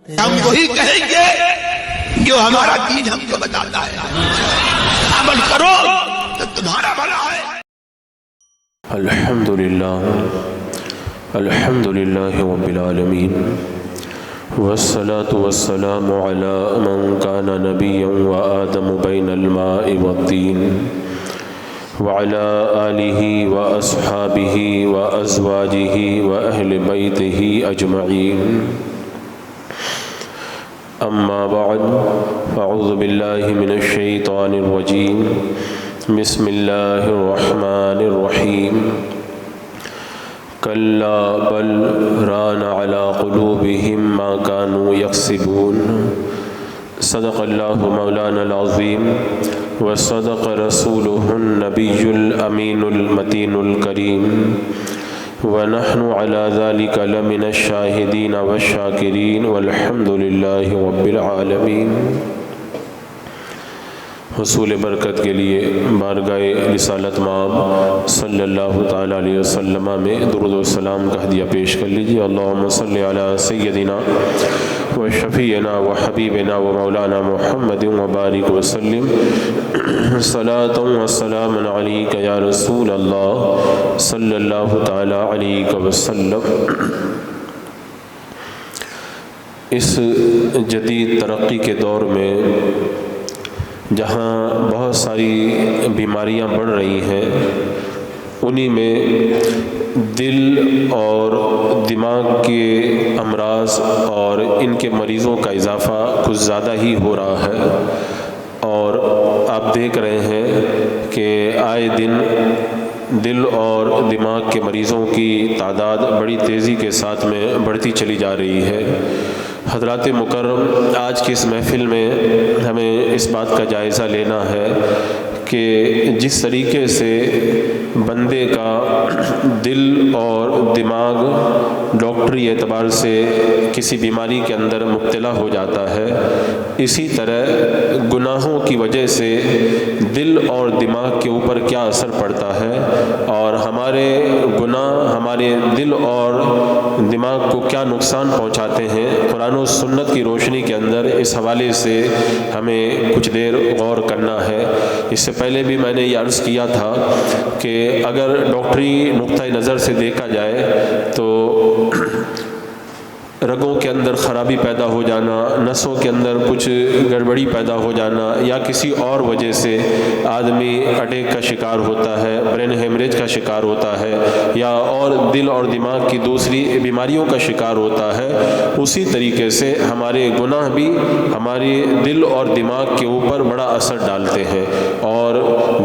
ہم وہی کہیں گے جو ہمارا دین ہم کو بتاتا ہے، عمل کرو تو تمہارا بھلا ہے۔ الحمدللہ رب العالمین والصلاة والسلام على من كان نبيا وآدم بين الماء والطين وعلى آله وأصحابه وأزواجه وأهل بيته أجمعين، أما بعد فأعوذ بالله من الشيطان الرجيم، بسم الله الرحمن الرحيم، كلا بل ران على قلوبهم ما كانوا يكسبون، صدق الله مولانا العظيم وصدق رسوله النبي الأمين المتين الكريم، ونحن على ذلك لمن الشاهدين والشاكرين والحمد لله رب العالمين۔ حصول برکت کے لیے بارگاہ رسالت مآب صلی اللہ تعالیٰ علیہ وسلم میں درود و سلام کا ہدیہ پیش کر لیجیے۔ اللہم صلی علی سیدنا و شفیعنا و حبیبنا و مولانا محمد وبارک وسلم، صلاۃ و سلام علیک یا رسول اللہ صلی اللہ تعالیٰ علیہ وسلم۔ اس جدید ترقی کے دور میں جہاں بہت ساری بیماریاں بڑھ رہی ہیں، انہی میں دل اور دماغ کے امراض اور ان کے مریضوں کا اضافہ کچھ زیادہ ہی ہو رہا ہے، اور آپ دیکھ رہے ہیں کہ آئے دن دل اور دماغ کے مریضوں کی تعداد بڑی تیزی کے ساتھ میں بڑھتی چلی جا رہی ہے۔ حضرات مکرم، آج کی اس محفل میں ہمیں اس بات کا جائزہ لینا ہے کہ جس طریقے سے بندے کا دل اور دماغ ڈاکٹری اعتبار سے کسی بیماری کے اندر مبتلا ہو جاتا ہے، اسی طرح گناہوں کی وجہ سے دل اور دماغ کے اوپر کیا اثر پڑتا ہے اور ہمارے گناہ ہمارے دل اور دماغ کو کیا نقصان پہنچاتے ہیں، قرآن و سنت کی روشنی کے اندر اس حوالے سے ہمیں کچھ دیر غور کرنا ہے۔ اس سے پہلے بھی میں نے یہ عرض کیا تھا کہ اگر ڈاکٹری نقطہ نظر سے دیکھا جائے تو رگوں کے اندر خرابی پیدا ہو جانا، نسوں کے اندر کچھ گڑبڑی پیدا ہو جانا، یا کسی اور وجہ سے آدمی اٹیک کا شکار ہوتا ہے، برین ہیمریج کا شکار ہوتا ہے، یا اور دل اور دماغ کی دوسری بیماریوں کا شکار ہوتا ہے، اسی طریقے سے ہمارے گناہ بھی ہمارے دل اور دماغ کے اوپر بڑا اثر ڈالتے ہیں، اور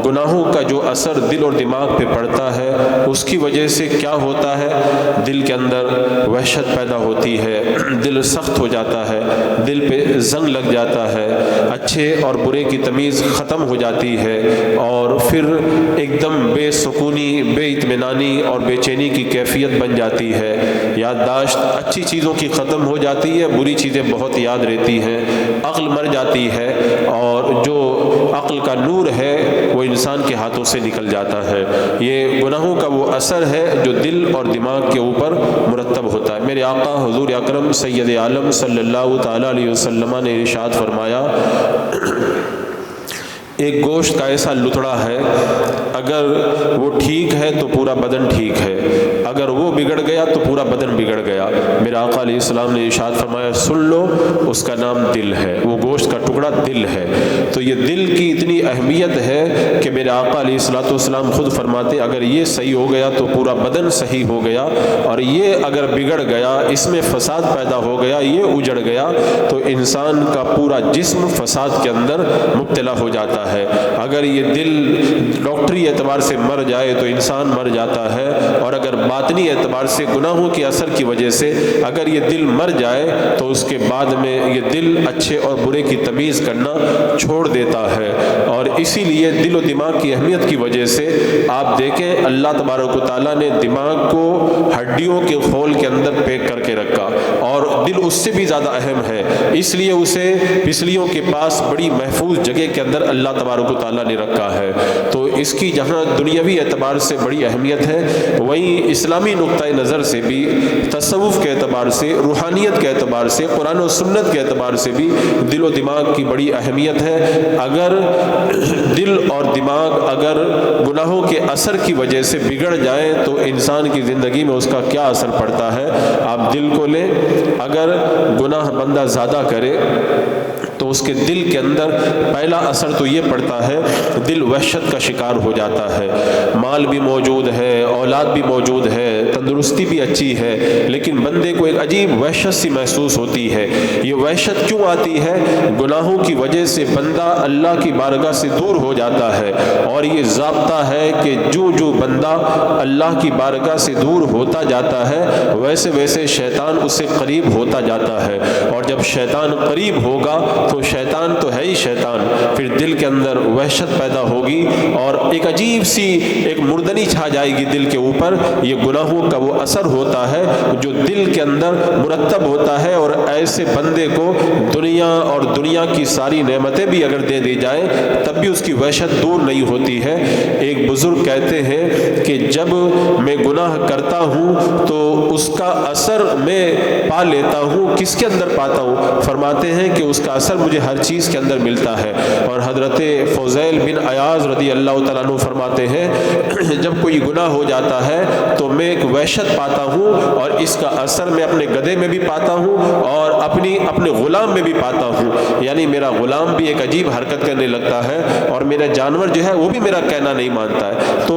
گناہوں کا جو اثر دل اور دماغ پہ پڑتا ہے اس کی وجہ سے کیا ہوتا ہے، دل کے اندر وحشت پیدا ہوتی ہے، دل سخت ہو جاتا ہے، دل پہ زنگ لگ جاتا ہے، اچھے اور برے کی تمیز ختم ہو جاتی ہے، اور پھر ایک دم بے سکونی، بے اطمینانی اور بے چینی کی کیفیت بن جاتی ہے، یادداشت اچھی چیزوں کی ختم ہو جاتی ہے، بری چیزیں بہت یاد رہتی ہیں، عقل مر جاتی ہے، اور جو عقل کا نور ہے وہ انسان کے ہاتھوں سے نکل جاتا ہے۔ یہ گناہوں کا وہ اثر ہے جو دل اور دماغ کے اوپر مرتب ہوتا ہے۔ میرے آقا حضور اکرم سید عالم صلی اللہ تعالیٰ علیہ وسلم نے ارشاد فرمایا، ایک گوشت کا ایسا لتڑا ہے، اگر وہ ٹھیک ہے تو پورا بدن ٹھیک ہے، اگر وہ بگڑ گیا تو پورا بدن بگڑ گیا۔ میرے آقا علیہ السلام نے ارشاد فرمایا، سن لو، اس کا نام دل ہے، وہ گوشت کا ٹکڑا دل ہے۔ تو یہ دل کی اتنی اہمیت ہے کہ میرے آقا علیہ السلام خود فرماتے، اگر یہ صحیح ہو گیا تو پورا بدن صحیح ہو گیا، اور یہ اگر بگڑ گیا، اس میں فساد پیدا ہو گیا، یہ اجڑ گیا، تو انسان کا پورا جسم فساد کے اندر مبتلا ہو جاتا ہے۔ اگر یہ دل ڈاکٹری اعتبار سے مر جائے تو انسان مر جاتا ہے، اور اگر باطنی اعتبار سے گناہوں کے اثر کی وجہ سے اگر یہ دل مر جائے تو اس کے بعد میں یہ دل اچھے اور برے کی تمیز کرنا چھوڑ دیتا ہے۔ اور اسی لیے دل و دماغ کی اہمیت کی وجہ سے آپ دیکھیں اللہ تبارک و تعالیٰ نے دماغ کو ہڈیوں کے خول کے اندر پیک کر کے رکھا، اور دل اس سے بھی زیادہ اہم ہے، اس لیے اسے پسلیوں کے پاس بڑی محفوظ جگہ کے اندر اللہ تبارک و تعالیٰ نے رکھا ہے۔ تو اس کی جہاں دنیاوی اعتبار سے بڑی اہمیت ہے، وہیں اسلامی نقطۂ نظر سے بھی، تصوف کے اعتبار سے، روحانیت کے اعتبار سے، قرآن و سنت کے اعتبار سے بھی دل و دماغ کی بڑی اہمیت ہے۔ اگر دل اور دماغ اگر گناہوں کے اثر کی وجہ سے بگڑ جائیں تو انسان کی زندگی میں اس کا کیا اثر پڑتا ہے۔ آپ دل کو لیں، اگر گناہ بندہ زیادہ کرے تو اس کے دل کے اندر پہلا اثر تو یہ پڑتا ہے، دل وحشت کا شکار ہو جاتا ہے۔ مال بھی موجود ہے، اولاد بھی موجود ہے، تندرستی بھی اچھی ہے، لیکن بندے کو ایک عجیب وحشت سی محسوس ہوتی ہے۔ یہ وحشت کیوں آتی ہے؟ گناہوں کی وجہ سے بندہ اللہ کی بارگاہ سے دور ہو جاتا ہے، اور یہ ضابطہ ہے کہ جو جو بندہ اللہ کی بارگاہ سے دور ہوتا جاتا ہے ویسے ویسے شیطان اس سے قریب ہوتا جاتا ہے، اور جب شیطان قریب ہوگا تو شیطان تو ہے ہی شیطان، پھر دل کے اندر وحشت پیدا ہوگی اور ایک عجیب سی ایک مردنی چھا جائے گی دل کے اوپر۔ یہ گناہوں کا وہ اثر ہوتا ہے جو دل کے اندر مرتب ہوتا ہے، اور ایسے بندے کو دنیا اور دنیا کی ساری نعمتیں بھی اگر دے دی جائیں تب بھی اس کی وحشت دور نہیں ہوتی ہے۔ ایک بزرگ کہتے ہیں کہ جب میں گناہ کرتا ہوں تو اس کا اثر میں پا لیتا ہوں۔ کس کے اندر پاتا ہوں؟ فرماتے ہیں کہ اس کا اثر مجھے ہر چیز کے اندر ملتا ہے۔ اور حضرت فضیل بن عیاض رضی اللہ تعالیٰ عنہ فرماتے ہیں جب کوئی گناہ ہو جاتا ہے تو میں ایک وحشت پاتا ہوں، اور اس کا اثر میں اپنے گدھے میں بھی پاتا ہوں اور اپنے غلام میں بھی پاتا ہوں۔ یعنی میرا غلام بھی ایک عجیب حرکت کرنے لگتا ہے، اور میرا جانور جو ہے وہ بھی میرا کہنا نہیں مانتا ہے۔ تو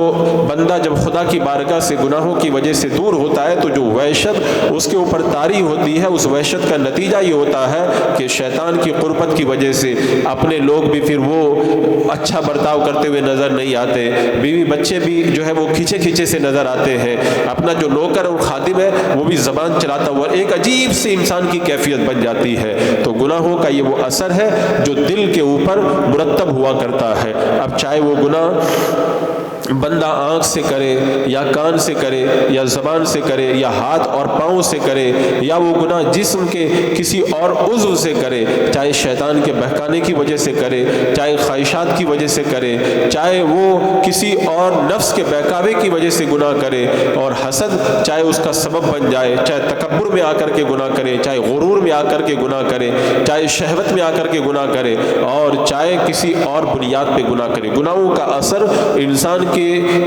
بندہ جب خدا کی بارگاہ سے گناہوں کی وجہ سے دور ہوتا ہے تو جو وحشت اس کے اوپر طاری ہوتی ہے، اس وحشت کا نتیجہ یہ ہوتا ہے کہ شیطان کی قربت کی وجہ سے اپنے لوگ بھی پھر وہ اچھا برتاؤ کرتے ہوئے نظر نہیں آتے، بیوی بچے بھی جو ہے وہ کھچے کھچے سے نظر آتے ہیں، اپنا جو نوکر اور خادم ہے وہ بھی زبان چلاتا ہوا، ایک عجیب سی انسان کی کیفیت بن جاتی ہے۔ تو گناہوں کا یہ وہ اثر ہے جو دل کے اوپر مرتب ہوا کرتا ہے۔ اب چاہے وہ گناہ بندہ آنکھ سے کرے یا کان سے کرے یا زبان سے کرے یا ہاتھ اور پاؤں سے کرے، یا وہ گناہ جسم کے کسی اور عضو سے کرے، چاہے شیطان کے بہکانے کی وجہ سے کرے، چاہے خواہشات کی وجہ سے کرے، چاہے وہ کسی اور نفس کے بہکاوے کی وجہ سے گناہ کرے، اور حسد چاہے اس کا سبب بن جائے، چاہے تکبر میں آ کر کے گناہ کرے، چاہے غرور میں آ کر کے گناہ کرے، چاہے شہوت میں آ کر کے گناہ کرے، اور چاہے کسی اور بنیاد پہ گناہ کرے۔ گناہوں کا اثر انسان کے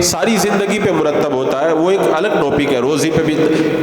ساری زندگی پہ مرتب ہوتا ہے، وہ ایک الگ ٹاپک ہے۔ روزی پہ بھی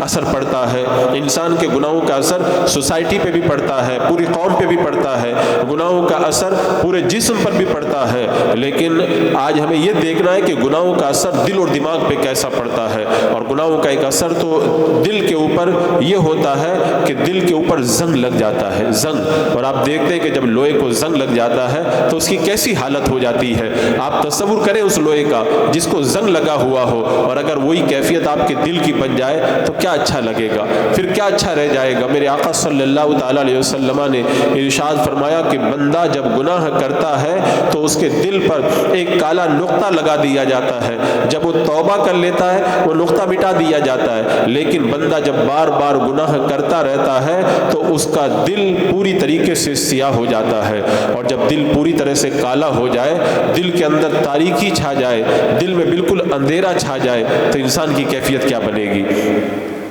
اثر پڑتا ہے، انسان کے گناہوں کا اثر سوسائٹی پہ بھی پڑتا ہے، پوری قوم پہ بھی پڑتا ہے، گناہوں کا اثر پورے جسم پر بھی پڑتا ہے۔ لیکن آج ہمیں یہ دیکھنا ہے کہ گناہوں کا اثر دل اور دماغ پہ کیسا پڑتا ہے۔ اور گناہوں کا ایک اثر تو دل کے اوپر یہ ہوتا ہے کہ دل کے اوپر زنگ لگ جاتا ہے، زنگ۔ اور آپ دیکھتے ہیں کہ جب لوہے کو زنگ لگ جاتا ہے تو اس کی کیسی حالت ہو جاتی ہے۔ آپ تصور کریں اس لوہے کا جس کو زنگ لگا ہوا ہو، اور اگر وہی کیفیت آپ کے دل کی بن جائے تو کیا اچھا لگے گا، پھر کیا اچھا رہ جائے گا۔ میرے آقا صلی اللہ تعالیٰ علیہ وسلم نے ارشاد فرمایا کہ بندہ جب گناہ کرتا ہے تو اس کے دل پر ایک کالا نقطہ لگا دیا جاتا ہے، جب وہ توبہ کر لیتا ہے وہ نقطہ مٹا دیا جاتا ہے، لیکن بندہ جب بار بار گناہ کرتا رہتا ہے تو اس کا دل پوری طریقے سے سیاہ ہو جاتا ہے، اور جب دل پوری طرح سے کالا ہو جائے، دل کے اندر تاریکی چھا جائے، دل میں بالکل اندھیرا چھا جائے تو انسان کی کیفیت کیا بنے گی۔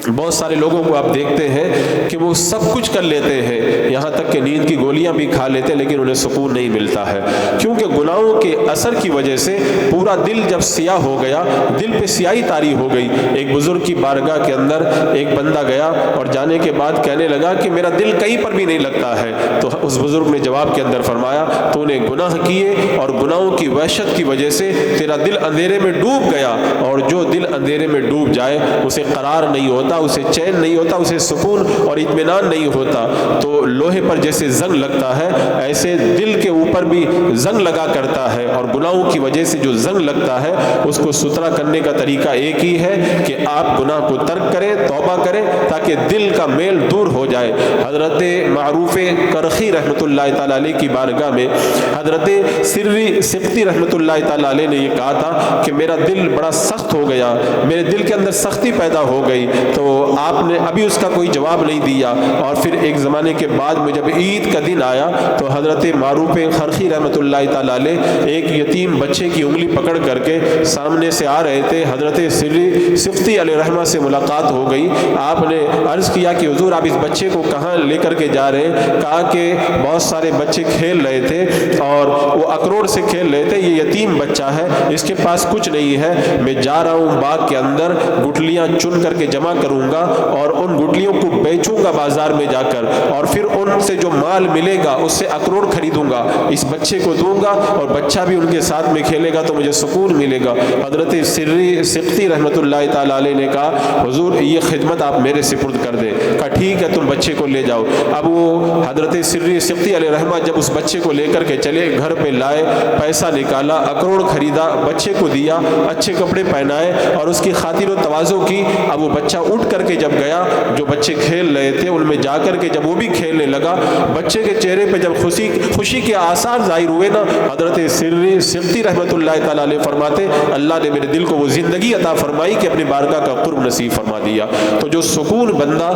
بہت سارے لوگوں کو آپ دیکھتے ہیں کہ وہ سب کچھ کر لیتے ہیں، یہاں تک کہ نیند کی گولیاں بھی کھا لیتے ہیں، لیکن انہیں سکون نہیں ملتا ہے، کیونکہ گناہوں کے اثر کی وجہ سے پورا دل جب سیاہ ہو گیا، دل پہ سیاہی طاری ہو گئی۔ ایک بزرگ کی بارگاہ کے اندر ایک بندہ گیا اور جانے کے بعد کہنے لگا کہ میرا دل کہیں پر بھی نہیں لگتا ہے، تو اس بزرگ نے جواب کے اندر فرمایا تو نے گناہ کیے، اور گناہوں کی وحشت کی وجہ سے تیرا دل اندھیرے میں ڈوب گیا، اور جو دل اندھیرے میں ڈوب جائے اسے قرار نہیں ہوتا، اسے چین نہیں ہوتا، اسے سکون اور اطمینان نہیں ہوتا۔ تو لوہے پر جیسے زنگ لگتا ہے ایسے دل کے اوپر بھی زنگ لگا کرتا ہے، اور گناہوں کی وجہ سے جو زنگ لگتا ہے اس کو ستھرا کرنے کا طریقہ ایک ہی ہے کہ آپ گناہ کو ترک کریں، توبہ کریں، تاکہ دل کا میل دور ہو جائے۔ حضرت معروف کرخی رحمۃ اللہ تعالی علیہ کی بارگاہ میں حضرت سری سقطی رحمۃ اللہ تعالی علیہ نے یہ کہا تھا کہ میرا دل بڑا سخت ہو گیا، میرے دل کے اندر سختی پیدا ہو گئی، تو تو آپ نے ابھی اس کا کوئی جواب نہیں دیا، اور پھر ایک زمانے کے بعد میں جب عید کا دن آیا تو حضرت معروف خرخی رحمۃ اللہ تعالی علیہ ایک یتیم بچے کی انگلی پکڑ کر کے سامنے سے آ رہے تھے، حضرت سری سفتی علیہ رحمہ سے ملاقات ہو گئی۔ آپ نے عرض کیا کہ حضور آپ اس بچے کو کہاں لے کر کے جا رہے ہیں؟ کہا کہ بہت سارے بچے کھیل رہے تھے اور وہ اکروڑ سے کھیل رہے تھے، یہ یتیم بچہ ہے، اس کے پاس کچھ نہیں ہے، میں جا رہا ہوں باغ کے اندر گٹلیاں چن کر کے جمع کروں گا اور ان گٹلیوں کو بیچوں گا بازار میں جا کر، اور پھر ان سے جو مال ملے گا اس سے اکروڑ خریدوں گا، اس بچے کو دوں گا اور بچہ بھی ان کے ساتھ میں کھیلے گا تو مجھے سکون ملے گا۔ حضرت سری سقطی رحمۃ اللہ تعالی علیہ نے کہا حضور یہ خدمت آپ میرے سپرد کر دیں۔ کہا ٹھیک ہے تم بچے کو لے جاؤ۔ اب وہ حضرت سری سقطی علیہ رحمہ جب اس بچے کو لے کر کے چلے، گھر پہ لائے، پیسہ نکالا، اکروڑ خریدا، بچے کو دیا، اچھے کپڑے پہنائے اور اس کی خاطر و تواضع کی۔ اب وہ بچہ اٹھ کر کے جب گیا، جو بچے کھیل رہے تھے ان میں جا کر کے جب وہ بھی کھیلنے لگا، بچے کے چہرے پہ جب خوشی کے آثار ظاہر ہوئے نا، حضرت سری سقطی رحمۃ اللہ تعالی علیہ فرماتے اللہ نے میرے دل کو وہ زندگی عطا فرمائی کہ اپنی بارگاہ کا قرب نصیب فرما دیا۔ تو جو سکون بندہ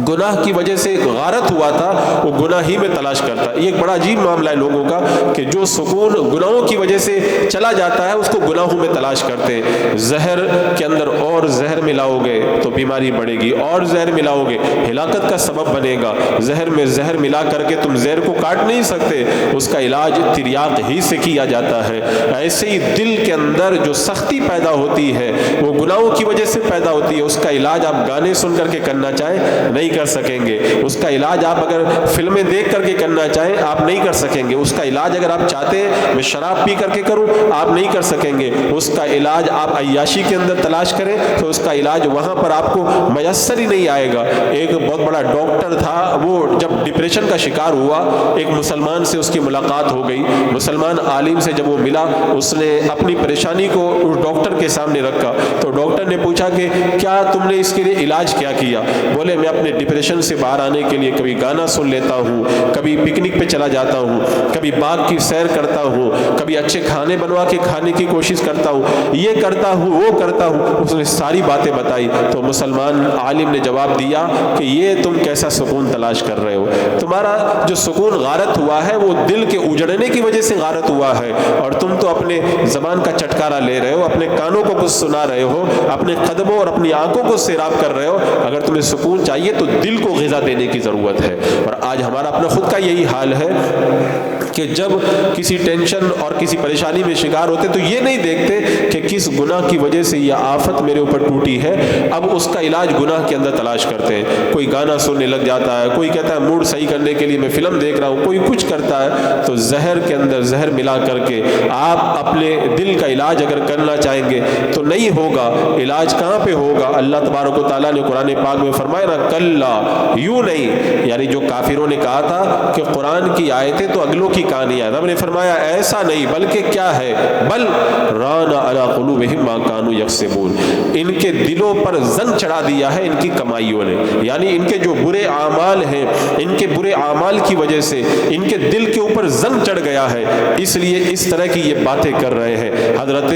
گناہ کی وجہ سے غارت ہوا تھا وہ گناہ ہی میں تلاش کرتا ہے۔ یہ ایک بڑا عجیب معاملہ ہے لوگوں کا کہ جو سکون گناہوں کی وجہ سے چلا جاتا ہے اس کو گناہوں میں تلاش کرتے ہیں۔ زہر کے اندر اور زہر ملاؤ گے تو بیماری بڑھے گی، اور زہر ملاؤ گے ہلاکت کا سبب بنے گا۔ زہر میں زہر ملا کر کے تم زہر کو کاٹ نہیں سکتے، اس کا علاج تریاق ہی سے کیا جاتا ہے۔ ایسے ہی دل کے اندر جو سختی پیدا ہوتی ہے وہ گناہوں کی وجہ سے پیدا ہوتی ہے، اس کا علاج آپ گانے سن کر کے کرنا چاہیں نہیں کر سکیں گے، اس کا علاج آپ اگر فلمیں دیکھ کر کے کرنا چاہیں آپ نہیں کر سکیں گے، اس کا علاج اگر آپ چاہتے ہیں میں شراب پی کر کے کروں آپ نہیں کر سکیں گے، اس کا علاج آپ عیاشی کے اندر تلاش کریں تو اس کا علاج وہاں پر آپ کو میسر ہی نہیں آئے گا۔ ایک بہت بڑا ڈاکٹر تھا، وہ جب ڈپریشن کا شکار ہوا ایک مسلمان سے اس کی ملاقات ہو گئی، مسلمان عالم سے جب وہ ملا اس نے اپنی پریشانی کو اس ڈاکٹر کے سامنے رکھا تو ڈاکٹر نے پوچھا کہ کیا تم نے اس کے لیے علاج کیا کیا؟ بولے میں اپنے ڈپریشن سے باہر آنے کے لیے کبھی گانا سن لیتا ہوں، کبھی پکنک پہ چلا جاتا ہوں، کبھی باغ کی سیر کرتا ہوں، کبھی اچھے کھانے بنوا کے کھانے کی کوشش کرتا ہوں، یہ کرتا ہوں وہ کرتا ہوں۔ اس نے ساری باتیں بتائی تو مسلمان عالم نے جواب دیا کہ یہ تم کیسا سکون تلاش کر رہے ہو؟ تمہارا جو سکون غارت ہوا ہے وہ دل کے اجڑنے کی وجہ سے غارت ہوا ہے، اور تم تو اپنے زبان کا چٹکارا لے رہے ہو، اپنے کانوں کو کچھ سنا رہے ہو، اپنے قدموں اور اپنی آنکھوں کو سیراب کر رہے ہو۔ اگر تمہیں سکون چاہیے تو دل کو غذا دینے کی ضرورت ہے۔ اور آج ہمارا اپنا خود کا یہی حال ہے کہ جب کسی ٹینشن اور کسی پریشانی میں شکار ہوتے تو یہ نہیں دیکھتے کہ کس گناہ کی وجہ سے یہ آفت میرے اوپر ٹوٹی ہے، اب اس کا علاج گناہ کے اندر تلاش کرتے ہیں۔ کوئی گانا سننے لگ جاتا ہے، کوئی کہتا ہے موڈ صحیح کرنے کے لیے میں فلم دیکھ رہا ہوں، کوئی کچھ کرتا ہے۔ تو زہر کے اندر زہر ملا کر کے آپ اپنے دل کا علاج اگر کرنا چاہیں گے تو نہیں ہوگا۔ علاج کہاں پہ ہوگا؟ اللہ تبارک و تعالیٰ نے قرآن پاک میں فرمایا نا کلا، یوں نہیں، یعنی جو کافروں نے کہا تھا کہ قرآن کی آیتیں تو اگلوں کی کہانیاں، رب نے فرمایا ایسا نہیں، بلکہ کیا ہے، بل ران علی قلوبہم ما کانوا یکسبون، ان کے دلوں پر زنگ چڑھا دیا ہے ان کی کمائیوں نے، یعنی ان کے جو برے اعمال ہیں، ان کے برے اعمال کی وجہ سے ان کے دل کے اوپر زنگ چڑھ گیا ہے، اس لیے اس طرح کی یہ باتیں کر رہے ہیں۔ حضرت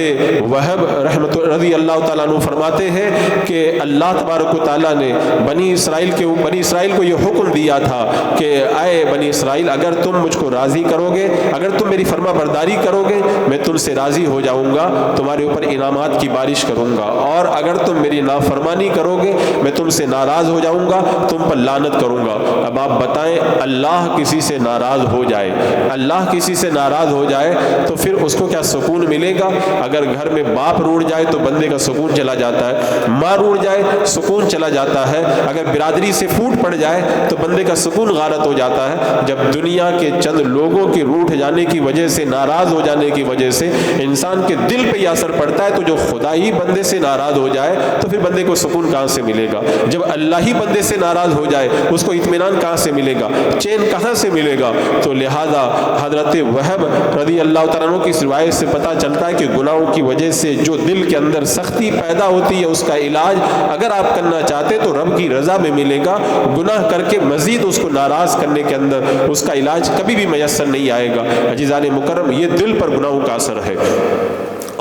وہب رحمۃ رضی اللہ تعالیٰ عنہ فرماتے ہیں کہ اللہ تبارک و تعالیٰ نے بنی اسرائیل کو یہ حکم دیا تھا کہ اے بنی اسرائیل اگر تم مجھ کو راضی کرو گے، اگر تم میری فرما برداری کرو گے میں تم سے راضی ہو جاؤں گا، تمہارے اوپر انعامات کی بارش کروں گا، اور اگر تم میری نافرمانی کرو گے میں تم سے ناراض ہو جاؤں گا، تم پر لعنت کروں گا۔ اب آپ بتائیں اللہ کسی سے ناراض ہو جائے، اللہ کسی سے ناراض ہو جائے تو پھر اس کو کیا سکون ملے گا؟ اگر گھر میں باپ روڑ جائے تو بندے کا سکون چلا جاتا ہے، ماں روڑ جائے سکون چلا جاتا ہے، اگر برادری سے پھوٹ پڑ جائے تو بندے کا سکون غارت ہو جاتا ہے۔ جب دنیا کے چند لوگوں کے روٹھ جانے کی وجہ سے، ناراض ہو جانے کی وجہ سے انسان کے دل پہ یہ اثر پڑتا ہے، تو جو خدا ہی بندے سے ناراض ہو جائے تو پھر بندے کو سکون کہاں سے ملے گا؟ جب اللہ ہی بندے سے ناراض ہو جائے اس کو اطمینان کہاں سے ملے گا؟ چین کہاں سے ملے گا؟ تو لہذا حضرت وہب رضی اللہ تعالیٰ عنہ کی اس روایت سے پتہ چلتا ہے کہ گناہوں کی وجہ سے جو دل کے اندر سختی پیدا ہوتی ہے اس کا علاج اگر آپ کرنا چاہتے تو رب کی رضا میں ملے گا، گناہ کر کے مزید اس کو ناراض کرنے کے اندر اس کا علاج کبھی بھی میسر نہیں آئے گا۔ عزیزان مکرم، یہ دل پر گناہوں کا اثر ہے،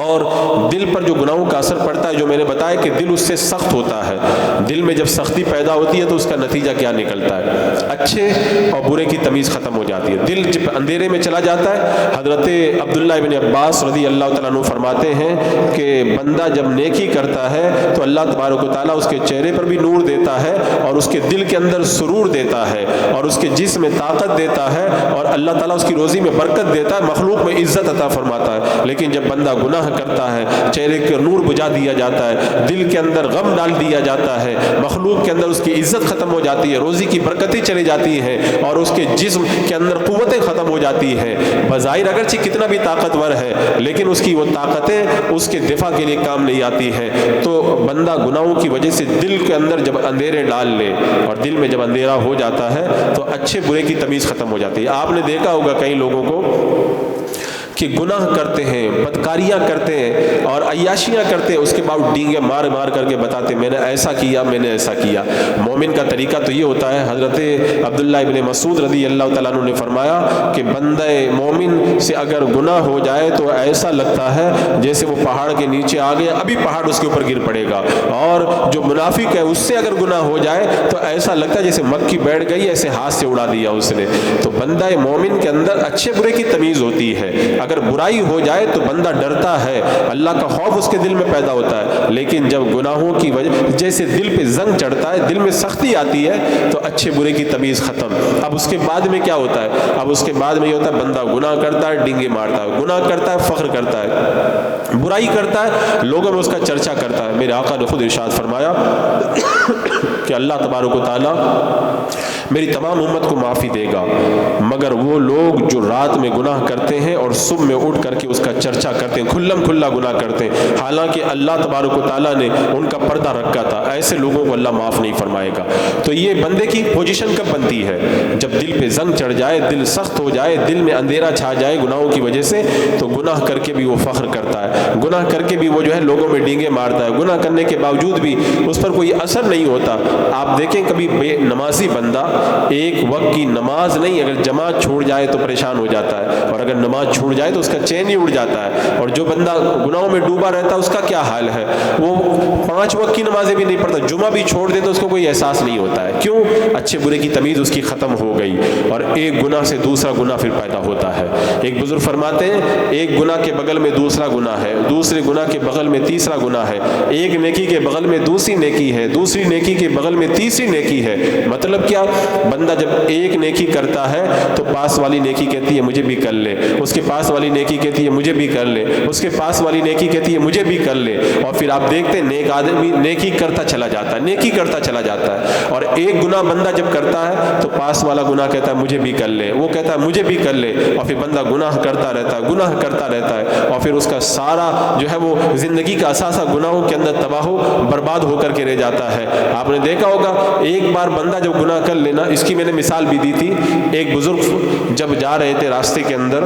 اور دل پر جو گناہوں کا اثر پڑتا ہے، جو میں نے بتایا کہ دل اس سے سخت ہوتا ہے، دل میں جب سختی پیدا ہوتی ہے تو اس کا نتیجہ کیا نکلتا ہے؟ اچھے اور برے کی تمیز ختم ہو جاتی ہے، دل جب اندھیرے میں چلا جاتا ہے۔ حضرت عبداللہ ابن عباس رضی اللہ تعالیٰ عنہ فرماتے ہیں کہ بندہ جب نیکی کرتا ہے تو اللہ تبارک و تعالیٰ اس کے چہرے پر بھی نور دیتا ہے اور اس کے دل کے اندر سرور دیتا ہے اور اس کے جسم میں طاقت دیتا ہے اور اللہ تعالیٰ اس کی روزی میں برکت دیتا ہے، مخلوق میں عزت عطا فرماتا ہے۔ لیکن جب بندہ گناہ کرتا ہے، چہرے کے نور بجھا دیا جاتا ہے، دل کے اندر غم ڈال دیا جاتا ہے، مخلوق کے اندر اس کی عزت ختم ہو جاتی ہے، روزی کی برکتیں چلی جاتی ہیں اور اس کے جسم کے اندر قوتیں ختم ہو جاتی ہیں۔ بظاہر اگرچہ کتنا بھی طاقتور ہے لیکن اس کی وہ طاقتیں اس کے دفاع کے لیے کام نہیں آتی ہیں۔ تو بندہ گناہوں کی وجہ سے دل کے اندر جب اندھیرے ڈال لے اور دل میں جب اندھیرا ہو جاتا ہے تو اچھے برے کی تمیز ختم ہو جاتی ہے۔ آپ نے دیکھا ہوگا کئی لوگوں کو کہ گناہ کرتے ہیں، بدکاریاں کرتے ہیں اور عیاشیاں کرتے ہیں، اس کے بعد ڈینگے مار مار کر کے بتاتے میں نے ایسا کیا، میں نے ایسا کیا۔ مومن کا طریقہ تو یہ ہوتا ہے، حضرت عبداللہ ابن مسعود رضی اللہ تعالیٰ عنہ نے فرمایا کہ بندہ مومن سے اگر گناہ ہو جائے تو ایسا لگتا ہے جیسے وہ پہاڑ کے نیچے آ گیا، ابھی پہاڑ اس کے اوپر گر پڑے گا، اور جو منافق ہے اس سے اگر گناہ ہو جائے تو ایسا لگتا ہے جیسے مکھی بیٹھ گئی، ایسے ہاتھ سے اڑا دیا اس نے۔ تو بندہ مومن کے اندر اچھے برے کی تمیز ہوتی ہے۔ اگر برائی ہو جائے تو بندہ ڈرتا ہے، اللہ کا خوف اس کے دل میں پیدا ہوتا ہے، لیکن جب گناہوں کی وجہ جیسے دل پہ زنگ چڑھتا ہے، دل میں سختی آتی ہے تو اچھے برے کی تمیز ختم۔ اب اس کے بعد میں کیا ہوتا ہے؟ اب اس کے بعد میں یہ ہوتا ہے بندہ گناہ کرتا ہے، ڈینگے مارتا ہے، گناہ کرتا ہے، فخر کرتا ہے، برائی کرتا ہے، لوگوں میں اس کا چرچا کرتا ہے۔ میرے آقا نے خود ارشاد فرمایا کہ اللہ تبارک و تعالیٰ میری تمام امت کو معافی دے گا مگر وہ لوگ جو رات میں گناہ کرتے ہیں اور صبح میں اٹھ کر کے اس کا چرچا کرتے ہیں، کھلم کھلا گناہ کرتے ہیں، حالانکہ اللہ تبارک و تعالیٰ نے ان کا پردہ رکھا تھا، ایسے لوگوں کو اللہ معاف نہیں فرمائے گا۔ تو یہ بندے کی پوزیشن کب بنتی ہے؟ جب دل پہ زنگ چڑھ جائے، دل سخت ہو جائے، دل میں اندھیرا چھا جائے گناہوں کی وجہ سے، تو گناہ کر کے بھی وہ فخر کرتا ہے، گناہ کر کے بھی وہ جو ہے لوگوں میں ڈینگے مارتا ہے، گناہ کرنے کے باوجود بھی اس پر کوئی اثر نہیں ہوتا۔ آپ دیکھیں کبھی بے نمازی بندہ ایک وقت کی نماز نہیں، اگر جماعت چھوڑ جائے تو پریشان ہو جاتا ہے، اور اگر نماز چھوڑ جائے تو اس کا چین ہی اڑ جاتا ہے۔ اور جو بندہ گناہوں میں ڈوبا رہتا ہے اس کا کیا حال ہے؟ وہ 5 وقت کی نمازیں بھی نہیں پڑھتا، جمعہ بھی چھوڑ دے تو اس کو کوئی احساس نہیں ہوتا ہے۔ کیوں؟ اچھے برے کی تمیز اس کی ختم ہو گئی، اور ایک گناہ سے دوسرا گناہ پھر پیدا ہوتا ہے۔ ایک بزرگ فرماتے ہیں ایک گناہ کے بغل میں دوسرا گناہ ہے، دوسرے گناہ کے بغل میں تیسرا گناہ ہے، ایک نیکی کے بغل میں دوسری نیکی ہے، دوسری نیکی کے بغل میں تیسری نیکی ہے۔ مطلب کیا؟ بندہ جب ایک نیکی کرتا ہے تو پاس والی نیکی کہتی ہے مجھے بھی کر لے، اس کے پاس والی نیکی کہتی ہے مجھے بھی کر لے، اس کے پاس والی نیکی کہتی ہے مجھے بھی کر لے، اور پھر آپ دیکھتے ہیں نیک آدمی نیکی کرتا چلا جاتا ہے، نیکی کرتا چلا جاتا ہے۔ اور ایک گناہ بندہ جب کرتا ہے تو پاس والا گناہ کہتا ہے مجھے بھی کر لے، وہ کہتا ہے مجھے بھی کر لے، اور پھر بندہ گناہ کرتا رہتا ہے، گناہ کرتا رہتا ہے، اور پھر اس کا سارا جو ہے وہ زندگی کا اثاثہ گناہوں کے اندر تباہ و برباد ہو کر کے رہ جاتا ہے۔ آپ نے دیکھا ہوگا ایک بار بندہ جب گناہ کر لینا، اس کی میں نے مثال بھی دی تھی، ایک بزرگ جب جا رہے تھے راستے کے اندر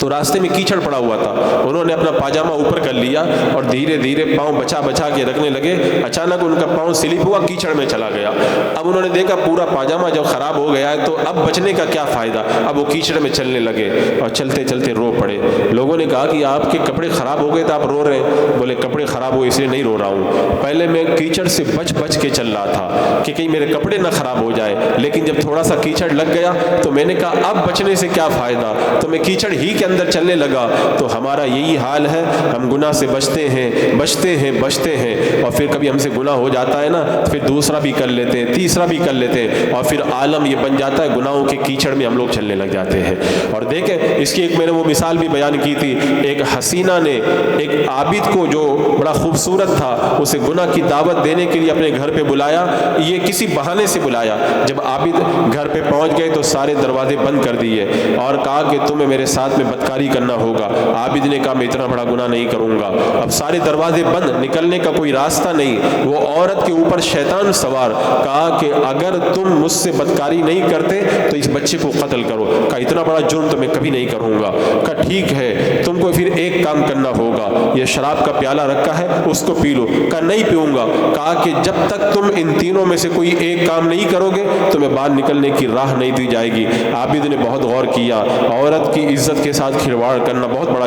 تو راستے میں کیچڑ پڑا ہوا تھا، انہوں نے اپنا پاجامہ اوپر کر لیا اور دھیرے دھیرے پاؤں بچا بچا کے رکھنے لگے، اچانک ان کا پاؤں سلپ ہوا، کیچڑ میں چلا گیا۔ اب انہوں نے دیکھا پورا پاجامہ جب خراب ہو گیا ہے تو اب بچنے کا کیا فائدہ، اب وہ کیچڑ میں چلنے لگے اور چلتے چلتے رو پڑے۔ لوگوں نے کہا کہ آپ کے کپڑے خراب ہو گئے تو آپ رو رہے ہیں؟ بولے کپڑے خراب ہوئے اس لیے نہیں رو رہا ہوں، پہلے میں کیچڑ سے بچ بچ کے چل رہا تھا کہ کہیں میرے کپڑے نہ خراب ہو جائے، لیکن جب تھوڑا سا کیچڑ لگ گیا تو میں نے کہا اب بچنے سے کیا فائدہ، تو میں کیچڑ ہی کے اندر چلنے لگا۔ تو ہمارا یہی حال ہے، ہم گناہ سے بچتے ہیں بچتے ہیں بچتے ہیں، اور پھر کبھی ہم سے گناہ ہو جاتا ہے نا، پھر دوسرا بھی کر لیتے ہیں، تیسرا بھی کر لیتے ہیں، اور پھر عالم یہ بن جاتا ہے گناہوں کے کیچڑ میں ہم لوگ چلنے لگ جاتے ہیں۔ اور دیکھیں اس کی ایک میں نے وہ مثال بھی بیان کی تھی، ایک حسینہ نے ایک عابد کو جو بڑا خوبصورت تھا اسے گناہ کی دعوت دینے کے لیے اپنے گھر پہ بلایا، یہ کسی بہانے سے بلایا۔ جب عابد گھر پہ پہنچ گئے تو سارے دروازے بند کر دیے اور کہا کہ تمہیں میرے ساتھ میں بدکاری کرنا ہوگا۔ عابد نے کہا میں اتنا بڑا گناہ نہیں کروں گا۔ اب سارے دروازے بند، نکلنے کا کوئی راستہ نہیں، وہ عورت کے اوپر شیطان سوار، کہا کہ اگر تم مجھ سے بدکاری نہیں کرتے تو اس بچے کو قتل کرو۔ کہا اتنا بڑا جرم تو میں کبھی نہیں کروں گا۔ کہا ٹھیک ہے تم کو پھر ایک کام کرنا ہوگا، یہ شراب کا پیالہ رکھا ہے اس کو پی لو۔ کہا نہیں پیوں گا۔ کہا کہ جب تک تم ان تینوں میں سے کوئی ایک کام نہیں کرو گے تمہیں باہر نکلنے کی راہ نہیں دی جائے گی۔ عابد نے بہت غور کیا، عورت کی عزت کے ساتھ ساتھ کھلواڑ کرنا بہت بڑا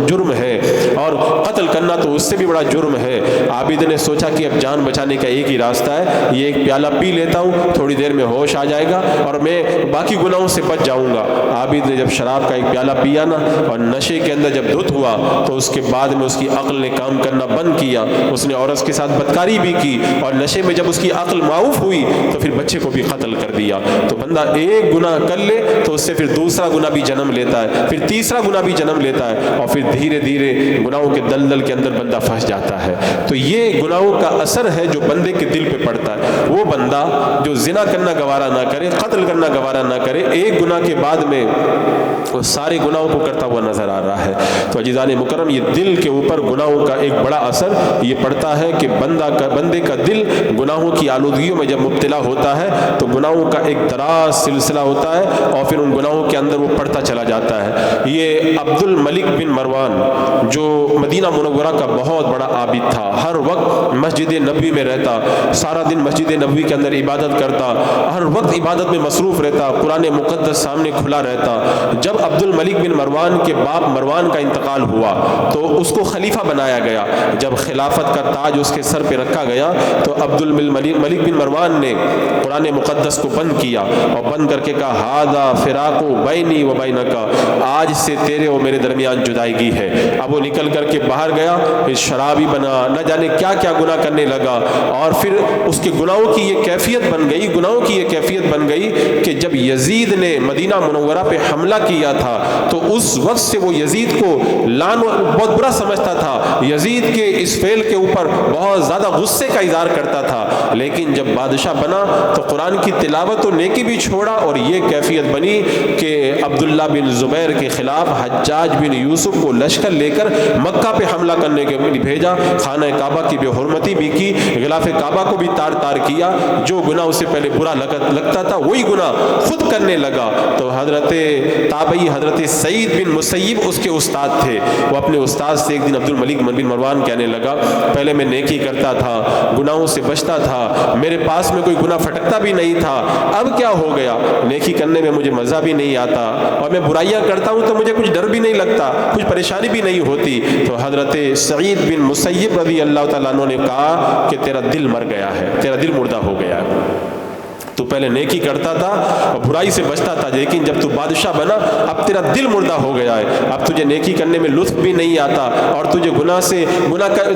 جرم ہے، اور قتل کرنا تو اس سے بھی بڑا جرم ہے۔ عابد نے سوچا کہ اب جان بچانے کا ایک ہی راستہ ہے، یہ ایک پیالہ پی لیتا ہوں، تھوڑی دیر میں ہوش آ جائے گا اور میں باقی گناہوں سے بچ جاؤں گا۔ عابد نے جب شراب کا ایک پیالہ پیا نا اور نشے کے اندر جب دھت ہوا تو اس کے بعد میں اس کی عقل نے کام کرنا بند کیا، اس نے عورت کے ساتھ بدکاری بھی کی، اور نشے میں جب اس کی عقل معاف ہوئی تو پھر بچے کو بھی قتل کر دیا۔ تو بندہ ایک گناہ کر لے تو اس سے پھر دوسرا گناہ بھی جنم لیتا ہے، پھر تیسرا گناہ بھی جنم لیتا ہے، اور پھر دھیرے دھیرے گناہوں کے دلدل کے اندر بندہ پھنس جاتا ہے۔ تو یہ گناہوں کا اثر ہے جو بندے کے دل پہ پڑتا ہے۔ وہ بندہ جو زنا کرنا گوارا نہ کرے، قتل کرنا گوارا نہ کرے، ایک گناہ کے بعد میں وہ سارے گناہوں کو کرتا ہوا نظر آ رہا ہے۔ تو عزیزان مکرم، یہ دل کے اوپر گناہوں کا ایک بڑا اثر یہ پڑتا ہے کہ بندے کا دل گناہوں کی آلودگیوں میں جب مبتلا ہوتا ہے تو گناہوں کا ایک دراز سلسلہ ہوتا ہے، اور پھر ان گناہوں کے اندر وہ پڑتا چلا جاتا ہے۔ یہ عبد الملک بن مروان جو مدینہ منورہ کا بہت بڑا عابد تھا، ہر وقت مسجد نبوی میں رہتا، سارا دن مسجد نبوی کے اندر عبادت کرتا، ہر وقت عبادت میں مصروف رہتا، قرآن مقدس سامنے کھلا رہتا۔ جب عبد الملک بن مروان کے باپ مروان کا انتقال ہوا تو اس کو خلیفہ بنایا گیا۔ جب خلافت کا تاج اس کے سر پہ رکھا گیا تو عبد الملک بن مروان نے قرآن مقدس کو بند کیا اور بند کر کے کہا ہذا فراق بینی و بینک، آج سے تیرے اور میرے درمیان جدائیگی ہے۔ اب وہ نکل کر کے باہر گیا، پھر شرابی بنا، نہ جانے کیا کیا گناہ کرنے لگا، اور پھر اس کے گناہوں کی یہ کیفیت بن گئی کہ جب یزید نے مدینہ منورہ پہ حملہ کیا تھا تو اس وقت سے وہ یزید کو بہت برا سمجھتا تھا، یزید کے اس فعل کے اوپر بہت زیادہ غصے کا اظہار کرتا تھا۔ لیکن جب بادشاہ بنا تو قرآن کی تلاوت و نیکی بھی چھوڑا، اور یہ کیفیت بنی کہ عبداللہ بن زبیر کے خلاف حجاج بن یوسف کو لشکر لے کر مکہ پہ حملہ کرنے کے لیے بھیجا، خانہ کعبہ کی بے حرمتی بھی کی، غلاف کعبہ کو بھی تار تار کیا، جو گناہ اسے پہلے برا لگتا تھا وہی گناہ خود کرنے لگا۔ تو حضرت تابعی حضرت سعید بن مسیب اس کے استاد تھے، وہ اپنے استاد سے ایک دن عبد الملک بن مروان کہنے لگا پہلے میں نیکی کرتا تھا، گناہوں سے بچتا تھا، میرے پاس میں کوئی گناہ پھٹکتا بھی نہیں تھا، اب کیا ہو گیا؟ نیکی کرنے میں مجھے مزہ بھی نہیں آتا، اور میں برائیاں کرتا ہوں تو مجھے کچھ ڈر بھی نہیں لگتا، کچھ پریشانی بھی نہیں ہوتی۔ تو حضرت سعید بن مسیب رضی اللہ تعالیٰ عنہ نے کہا کہ تیرا دل مر گیا ہے، تیرا دل مردہ ہو گیا ہے۔ تو پہلے نیکی کرتا تھا اور برائی سے بچتا تھا، لیکن جب تو بادشاہ بنا اب تیرا دل مردہ ہو گیا ہے، اب تجھے نیکی کرنے میں لطف بھی نہیں آتا، اور تجھے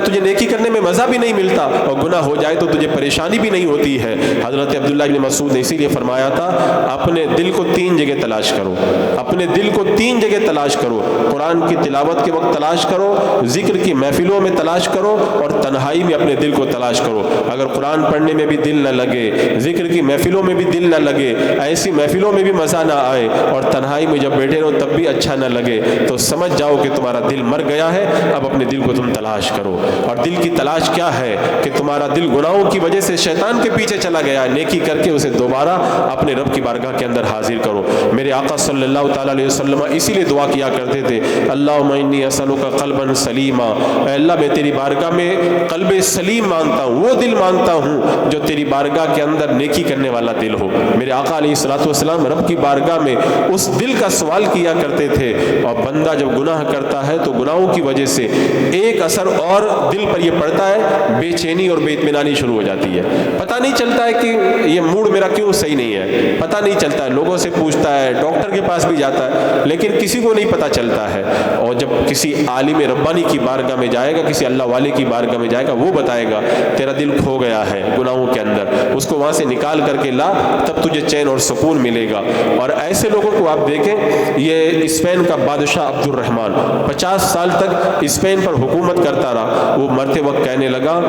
تجھے نیکی کرنے میں مزہ بھی نہیں ملتا، اور گناہ ہو جائے تو تجھے پریشانی بھی نہیں ہوتی ہے۔ حضرت عبداللہ بن مسعود نے اسی لیے فرمایا تھا اپنے دل کو 3 جگہ تلاش کرو، اپنے دل کو 3 جگہ تلاش کرو، قرآن کی تلاوت کے وقت تلاش کرو، ذکر کی محفلوں میں تلاش کرو، اور تنہائی میں اپنے دل کو تلاش کرو۔ اگر قرآن پڑھنے میں بھی دل نہ لگے، ذکر کی محفلوں میں بھی دل نہ لگے، ایسی محفلوں میں بھی مزہ نہ آئے، اور تنہائی میں جب بیٹھے رہو تب بھی اچھا نہ لگے، تو سمجھ جاؤ کہ تمہارا دل مر گیا ہے۔ اب اپنے دل کو تم تلاش کرو، اور دل کی تلاش کیا ہے کہ تمہارا دل گناہوں کی وجہ سے شیطان کے پیچھے چلا گیا ہے، نیکی کر کے اسے دوبارہ اپنے رب کی بارگاہ کے اندر حاضر کرو۔ میرے آقا صلی اللہ تعالیٰ علیہ وسلم اسی لیے دعا کیا کرتے تھے اللہم انی اسألک قلبا سلیما، اے اللہ میں تیری بارگاہ میں قلب سلیم مانگتا ہوں، وہ دل مانگتا ہوں جو تیری بارگاہ کے اندر نیکی کرنے والا دل ہو۔ میرے آقا علیہ الصلوۃ والسلام رب کی بارگاہ میں اس دل کا سوال کیا کرتے تھے، اور بندہ جب گناہ کرتا ہے تو گناہوں کی وجہ سے ایک اثر اور دل پر یہ پڑتا ہے، بے چینی اور بے اطمینانی شروع ہو جاتی ہے، پتہ نہیں چلتا ہے کہ یہ موڈ میرا کیوں صحیح نہیں ہے، پتہ نہیں چلتا ہے، لوگوں سے پوچھتا ہے، ڈاکٹر کے پاس بھی جاتا ہے، لیکن کسی کو نہیں پتہ چلتا ہے۔ اور جب کسی عالم ربانی کی بارگاہ میں جائے گا، کسی اللہ والے کی بارگاہ میں جائے گا، وہ بتائے گا تیرا دل کھو گیا ہے گناہوں کے اندر، اس کو وہاں سے نکال کر کے لا، تب تجھے چین اور سکون ملے گا۔ اور ایسے لوگوں کو آپ دیکھیں، یہ اسپین کا بادشاہ عبد الرحمن 50 سال تک اسپین پر حکومت کرتا رہا، وہ مرتے وقت کہنے لگا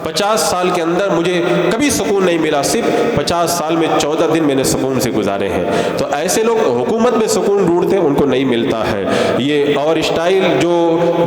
50 سال کے اندر مجھے کبھی سکون نہیں ملا، صرف 50 سال میں 14 دن میں نے سکون سے گزارے ہیں۔ تو ایسے لوگ حکومت میں سکون ڈھونڈتے ہیں، ان کو نہیں ملتا ہے۔ یہ اور اسٹائل جو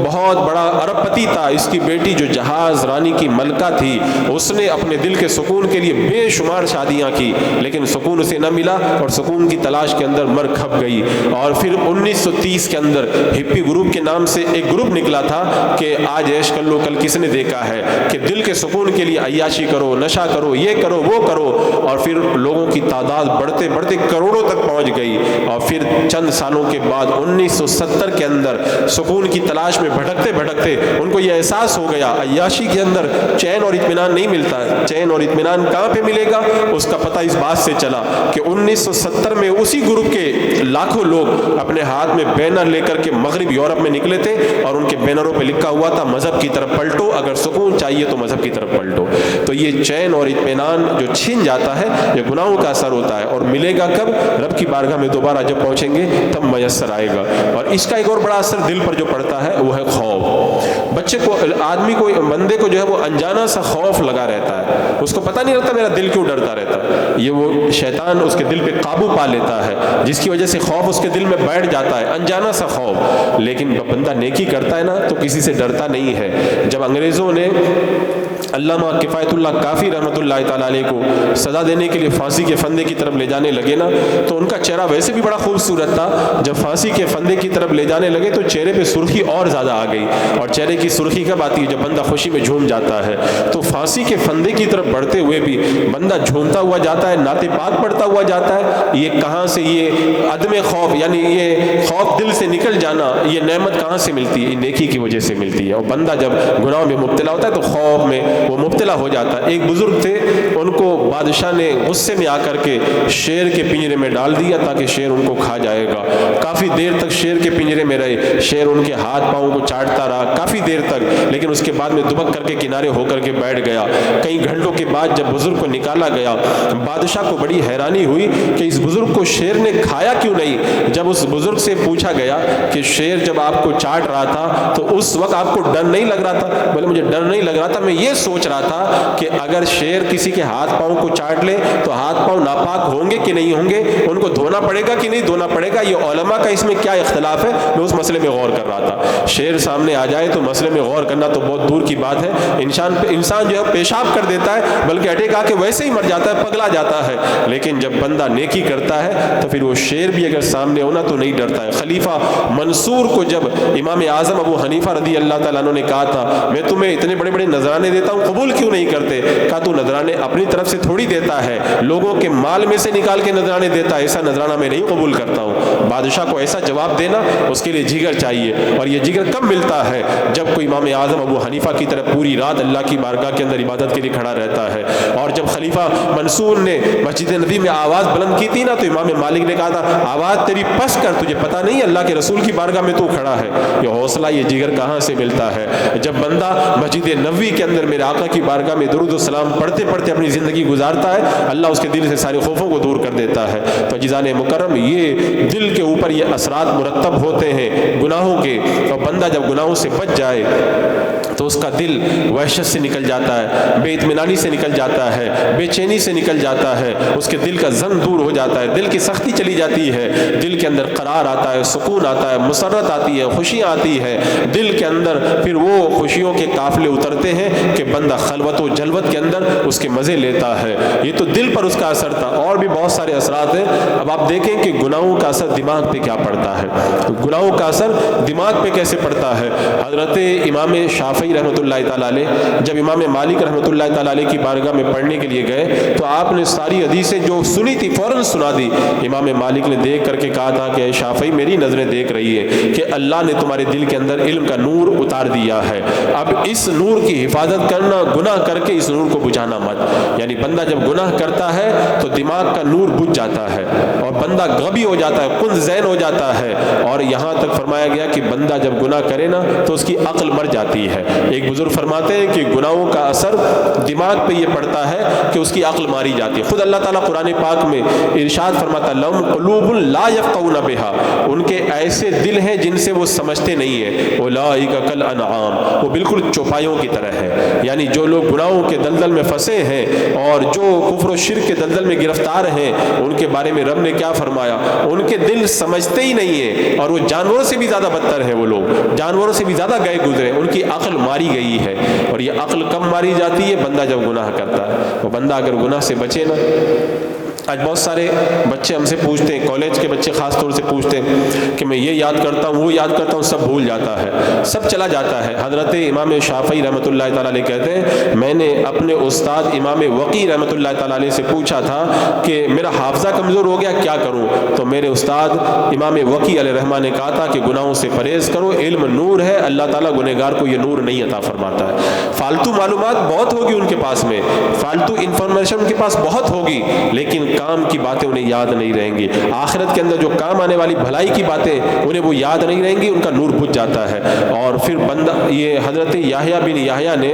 بہت بڑا ارب پتی تھا، اس کی بیٹی جو جہاز رانی کی ملکہ تھی، اس نے اپنے دل کے سکون کے لیے بے شمار پر شادیاں کی لیکن سکون اسے نہ ملا اور سکون کی تلاش کے اندر مر کھپ گئی. اور پھر 1930 کے اندر ہپی گروپ کے نام سے ایک گروپ نکلا تھا کہ آج عیش کر لو کل کس نے دیکھا ہے, کہ دل کے سکون کے لیے عیاشی کرو, نشہ کرو, یہ کرو وہ کرو. اور پھر لوگوں کی تعداد بڑھتے بڑھتے کروڑوں تک پہنچ گئی. اور پھر چند سالوں کے بعد 1970 کے اندر سکون کی تلاش میں بھٹکتے بھٹکتے ان کو یہ احساس ہو گیا عیاشی کے اندر چین اور اطمینان نہیں ملتا ہے. چین اور اطمینان کہاں پہ ملے گا, اس کا پتہ اس بات سے چلا کہ 1970 میں اسی گروپ کے لاکھوں لوگ اپنے ہاتھ میں بینر لے کر کے مغرب یورپ میں نکلے تھے اور ان کے بینروں پہ لکھا ہوا تھا مذہب کی طرف پلٹو, اگر سکون چاہیے تو مذہب کی طرف پلٹو. تو یہ چین اور اطمینان جو چھن جاتا ہے یہ گناہوں کا اثر ہوتا ہے, اور ملے گا کب, رب کی بارگاہ میں دوبارہ جب پہنچیں گے تب میسر آئے گا. اور اس کا ایک اور بڑا اثر دل پر جو پڑتا ہے وہ ہے خوف. بچے کو, آدمی کو, بندے کو جو ہے وہ انجانا سا خوف لگا رہتا ہے, اس کو پتہ نہیں رہتا میرا دل کیوں ڈرتا رہتا ہے. یہ وہ شیطان اس کے دل پہ قابو پا لیتا ہے جس کی وجہ سے خوف اس کے دل میں بیٹھ جاتا ہے, انجانا سا خوف. لیکن بندہ نیکی کرتا ہے نا تو کسی سے ڈرتا نہیں ہے. جب انگریزوں نے علامہ کفایت اللہ کافی رحمۃ اللہ تعالیٰ علیہ کو سزا دینے کے لیے پھانسی کے فندے کی طرف لے جانے لگے نا, تو ان کا چہرہ ویسے بھی بڑا خوبصورت تھا. جب پھانسی کے فندے کی طرف لے جانے لگے تو چہرے پہ سرخی اور زیادہ آ گئی. اور چہرے کی سرخی کب آتی ہے, جب بندہ خوشی میں جھوم جاتا ہے. تو پھانسی کے فندے کی طرف بڑھتے ہوئے بھی بندہ جھومتا ہوا جاتا ہے, نعت پاک پڑھتا ہوا جاتا ہے. یہ کہاں سے یہ عدم خوف, یعنی یہ خوف دل سے نکل جانا, یہ نعمت کہاں سے ملتی ہے, نیکی کی وجہ سے ملتی ہے. اور بندہ جب گناہ میں مبتلا ہوتا ہے تو خوف میں وہ مبتلا ہو جاتا ہے. ایک بزرگ تھے, ان کو بادشاہ نے غصے میں آ کر کے شیر کے پنجرے میں ڈال دیا تاکہ شیر ان کو کھا جائے گا. کافی دیر تک شیر کے پنجرے میں رہے, شیر ان کے ہاتھ پاؤں کو چاٹتا رہا کافی دیر تک, لیکن اس کے بعد میں دبک کر کے کنارے ہو کر کے بیٹھ گیا. کئی گھنٹوں کے بعد جب بزرگ کو نکالا گیا, بادشاہ کو بڑی حیرانی ہوئی کہ اس بزرگ کو شیر نے کھایا کیوں نہیں. جب اس بزرگ سے پوچھا گیا کہ شیر جب آپ کو چاٹ رہا تھا تو اس وقت آپ کو ڈر نہیں لگ رہا تھا؟ بولے مجھے ڈر نہیں لگ رہا تھا, میں یہ سوچ رہا تھا کہ اگر شیر کسی کے ہاتھ پاؤں کو چاٹ لے تو ہاتھ پاؤں ناپاک ہوں گے کہ نہیں ہوں گے, ان کو دھونا پڑے گا کہ نہیں دھونا پڑے گا, یہ علماء کا اس میں کیا اختلاف ہے. میں اس مسئلے میں غور کر رہا تھا. شیر سامنے آ جائے تو مسئلے میں غور کرنا تو بہت دور کی بات ہے. انسان جو ہے پیشاب کر دیتا ہے, بلکہ اٹیک آ کے ویسے ہی مر جاتا ہے, پگلا جاتا ہے. لیکن جب بندہ نیکی کرتا ہے تو پھر وہ شیر بھی اگر سامنے ہونا تو نہیں ڈرتا ہے. خلیفہ منصور کو جب امام اعظم ابو حنیفہ رضی اللہ تعالیٰ عنہ نے کہا تھا میں تمہیں اتنے بڑے بڑے نذرانے دیتا ہوں, قبول کیوں نہیں کرتے؟ کہا تو نذرانے اپنی طرف سے تھوڑی دیتا ہے, لوگوں کے مال میں سے نکال کے نذرانے دیتا ہے, ایسا نذرانہ میں نہیں قبول کرتا ہوں. بادشاہ کو ایسا جواب دینا, اس کے لیے جگر چاہیے. اور یہ جگر کب ملتا ہے؟ جب کوئی امام اعظم ابو حنیفہ کی طرح پوری رات اللہ کی بارگاہ کے اندر عبادت کے لیے کھڑا رہتا ہے. اور جب خلیفہ منصور نے مسجد نبی میں آواز بلند کی تھی نا, تو امام مالک نے کہا تھا آواز تیری پس کر, تجھے پتہ نہیں اللہ کے رسول کی بارگاہ میں تو کھڑا ہے. یہ حوصلہ, یہ جگر کہاں سے ملتا ہے؟ جب بندہ مسجد نبوی کے اندر میرے آقا کی بارگاہ میں درود و سلام پڑھتے پڑھتے اپنی زندگی گزارتا ہے, اللہ اس کے دل سے سارے خوفوں کو دور کر دیتا ہے. تو عزیزان مکرم, یہ دل کے اوپر یہ اثرات مرتب ہوتے ہیں گناہوں کے, اور بندہ جب گناہوں سے بچ جائے تو اس کا دل وحشت سے نکل جاتا ہے, بے اطمینانی سے نکل جاتا ہے, بے چینی سے نکل جاتا ہے, اس کے دل کا زنگ دور ہو جاتا ہے, دل کی سختی چلی جاتی ہے, دل کے اندر قرار آتا ہے, سکون آتا ہے, مسرت آتی ہے, خوشیاں آتی ہے. دل کے اندر پھر وہ خوشیوں کے قافلے اترتے ہیں کہ بندہ خلوت و جلوت کے اندر اس کے مزے لیتا ہے. یہ تو دل پر اس کا اثر تھا, اور بھی بہت سارے اثرات ہیں. اب آپ دیکھیں کہ گناہوں کا اثر دماغ پہ کیا پڑتا ہے, گناہوں کا اثر دماغ پہ کیسے پڑتا ہے. حضرت امام شافعی رحمۃ اللہ تعالیٰ علیہ جب امام مالک رحمۃ اللہ تعالیٰ علیہ کی بارگاہ میں پڑھنے کے لیے گئے تو آپ نے ساری حدیثیں جو سنی تھی فوراً سنا دی. امام مالک نے دیکھ کر کے کہا تھا کہ اے شافعی, میری نظریں دیکھ رہی ہے کہ اللہ نے تمہارے دل کے اندر علم کا نور اتار دیا ہے, اب اس نور کی حفاظت کرنا, گناہ کر کے اس نور کو بجھانا مت. یعنی بندہ جب گناہ کرتا ہے تو دماغ کا نور بجھ جاتا ہے اور بندہ غبی ہو جاتا ہے, کند ذہن ہو جاتا ہے. اور یہاں تک فرمایا گیا کہ بندہ جب گناہ کرے نا تو اس کی عقل مر جاتی ہے. ایک بزرگ فرماتے ہیں کہ گناہوں کا اثر دماغ پہ یہ پڑتا ہے کہ اس کی عقل ماری جاتی ہے. خود اللہ تعالیٰ قرآن پاک میں ارشاد فرماتا ہے لَهُمْ قُلُوبٌ لَا يَفْقَهُونَ بِهَا, ان کے ایسے دل ہیں جن سے وہ سمجھتے نہیں ہیں. أُولَٰئِكَ كَالْأَنْعَامِ, وہ بالکل چوپایوں کی طرح ہے. یعنی جو لوگ گناہوں کے دلدل میں پھنسے ہیں اور جو کفر و شرک کے دلدل میں گرفتار ہیں, ان کے بارے میں رب نے کیا فرمایا, ان کے دل سمجھتے ہی نہیں ہیں, اور وہ جانوروں سے بھی زیادہ بدتر ہیں. وہ لوگ جانوروں سے بھی زیادہ گئے گزرے, ان کی عقل ماری گئی ہے. اور یہ عقل کب ماری جاتی ہے؟ بندہ جب گناہ کرتا ہے. وہ بندہ اگر گناہ سے بچے نا. آج بہت سارے بچے ہم سے پوچھتے ہیں، کالج کے بچے خاص طور سے پوچھتے ہیں کہ میں یہ یاد کرتا ہوں وہ یاد کرتا ہوں، سب بھول جاتا ہے، سب چلا جاتا ہے. حضرت امام شافعی رحمۃ اللہ تعالیٰ علیہ کہتے ہیں میں نے اپنے استاد امام وقی رحمۃ اللہ تعالیٰ علیہ سے پوچھا تھا کہ میرا حافظہ کمزور ہو گیا کیا کروں؟ تو میرے استاد امام وقی علیہ رحمٰ نے کہا تھا کہ گناہوں سے پرہیز کرو، علم نور ہے، اللہ تعالیٰ گنہگار کو یہ نور نہیں عطا فرماتا ہے. فالتو معلومات بہت ہوگی ان کے پاس میں، فالتو انفارمیشن ان کے پاس بہت ہوگی، لیکن کام کی باتیں انہیں یاد نہیں رہیں گی. آخرت کے اندر جو کام آنے والی بھلائی کی باتیں انہیں وہ یاد نہیں رہیں گی، ان کا نور بجھ جاتا ہے. اور پھر بندہ یہ حضرت یحییٰ بن یحییٰ نے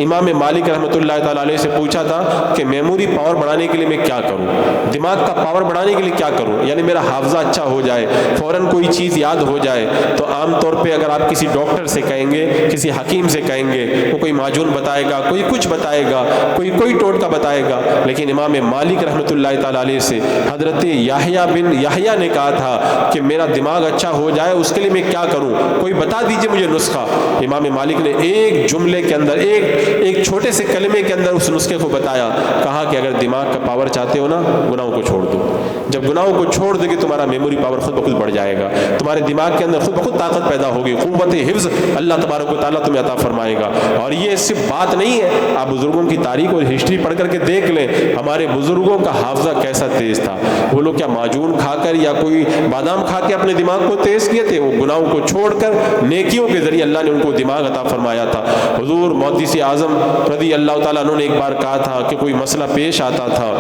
امام مالک رحمۃ اللہ تعالیٰ علیہ سے پوچھا تھا کہ میموری پاور بڑھانے کے لیے میں کیا کروں، دماغ کا پاور بڑھانے کے لیے کیا کروں، یعنی میرا حافظہ اچھا ہو جائے، فوراً کوئی چیز یاد ہو جائے. تو عام طور پہ اگر آپ کسی ڈاکٹر سے کہیں گے، کسی حکیم سے کہیں گے، وہ کوئی معجون بتائے گا، کوئی کچھ بتائے گا، کوئی ٹوٹکا بتائے گا. لیکن امام مالک رحمۃ اللہ تعالیٰ علیہ سے حضرت یحییٰ بن یحییٰ نے کہا تھا کہ میرا دماغ اچھا ہو جائے اس کے لیے میں کیا کروں، کوئی بتا دیجئے مجھے نسخہ. امام مالک نے ایک جملے کے اندر ایک چھوٹے سے کلمے کے اندر اس نسخے کو بتایا. کہا کہ اگر دماغ کا پاور چاہتے ہو نا، گناہوں کو چھوڑ دو. جب گناہوں کو چھوڑ دو گے تمہارا میموری پاور خود بخود بڑھ جائے گا، تمہارے دماغ کے اندر خود بخود طاقت پیدا ہوگی، قوت حفظ اللہ تبارک و تعالیٰ تمہیں عطا فرمائے گا. اور یہ صرف بات نہیں ہے، آپ بزرگوں کی تاریخ اور ہسٹری پڑھ کر کے دیکھ لیں ہمارے بزرگوں کا حافظہ کیسا تیز تھا. وہ لوگ کیا معجون کھا کر یا کوئی بادام کھا کے اپنے دماغ کو تیز کیے تھے؟ وہ گناہوں کو چھوڑ کر نیکیوں کے ذریعے اللہ نے ان کو دماغ عطا فرمایا تھا. حضور محدث اعظم رضی اللہ تعالیٰ عنہ نے ایک بار کہا تھا کہ کوئی مسئلہ پیش آتا تھا،